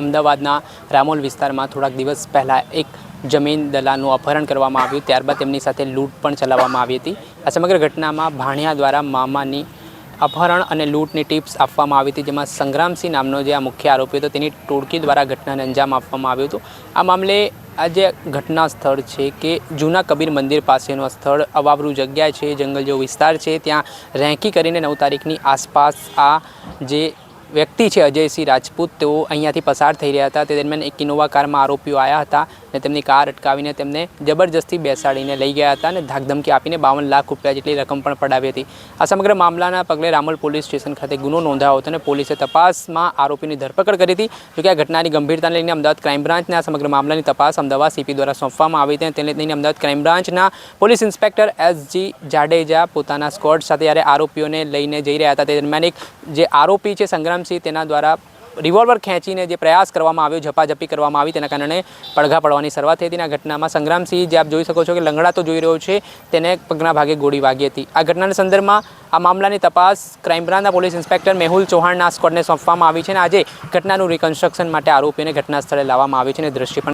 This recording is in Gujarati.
અમદાવાદના રામોલ વિસ્તારમાં થોડાક દિવસ પહેલાં એક જમીન દલાલનું અપહરણ કરવામાં આવ્યું, ત્યારબાદ તેમની સાથે લૂંટ પણ ચલાવવામાં આવી હતી। આ સમગ્ર ઘટનામાં ભાણિયા દ્વારા મામાની અપહરણ અને લૂંટની ટિપ્સ આપવામાં આવી હતી, જેમાં સંગ્રામસિંહ નામનો જે આ મુખ્ય આરોપી હતો તેની ટોળકી દ્વારા ઘટનાને અંજામ આપવામાં આવ્યું હતું। આ મામલે આ જે ઘટના સ્થળ છે કે જૂના કબીર મંદિર પાસેનું આ સ્થળ અવાવરૂ જગ્યા છે, જંગલ જેવો વિસ્તાર છે, ત્યાં રેંકી કરીને 9 તારીખની આસપાસ આ જે વ્યક્તિ છે અજયસિંહ રાજપૂત, તેઓ અહીંયાથી પસાર થઈ રહ્યા હતા। તે દરમિયાન એક ઇનોવા કારમાં આરોપીઓ આવ્યા હતા અને તેમની કાર અટકાવીને તેમને જબરજસ્તી બેસાડીને લઈ ગયા હતા અને ધાકધમકી આપીને 52 લાખ રૂપિયા જેટલી રકમ પણ પડાવી હતી। આ સમગ્ર મામલાના પગલે રામોલ પોલીસ સ્ટેશન ખાતે ગુનો નોંધાયો હતો અને પોલીસે તપાસમાં આરોપીની ધરપકડ કરી હતી। જોકે આ ઘટનાની ગંભીરતાને લઈને અમદાવાદ ક્રાઇમ બ્રાન્ચને આ સમગ્ર મામલાની તપાસ અમદાવાદ સીપી દ્વારા સોંપવામાં આવી હતી। તેને લઈને અમદાવાદ ક્રાઇમ બ્રાન્ચના પોલીસ ઇન્સ્પેક્ટર SG જાડેજા પોતાના સ્ક્વોડ સાથે જ્યારે આરોપીઓને લઈને જઈ રહ્યા હતા, તે દરમિયાન એક જે આરોપી છે સંગ્રામસિંહ, તેના દ્વારા રિવોલ્વર ખેંચીને જે પ્રયાસ કરવામાં આવ્યો, ઝપાઝપી કરવામાં આવી, તેના કારણે પડઘા પડવાની શરૂઆત થઈ હતી। આ ઘટનામાં સંગ્રામસિંહ, જે આપ જોઈ શકો છો કે લંગડાતો જોઈ રહ્યો છે, તેને પગના ભાગે ગોળી વાગી હતી। આ ઘટનાના સંદર્ભમાં આ મામલાની તપાસ ક્રાઇમ બ્રાન્ચના પોલીસ ઇન્સ્પેક્ટર મેહુલ ચૌહાણના સ્ક્વોડને સોંપવામાં આવી છે અને આજે ઘટનાનું રિકન્સ્ટ્રક્શન માટે આરોપીઓને ઘટના સ્થળે લાવવામાં આવી છે અને દ્રશ્ય પણ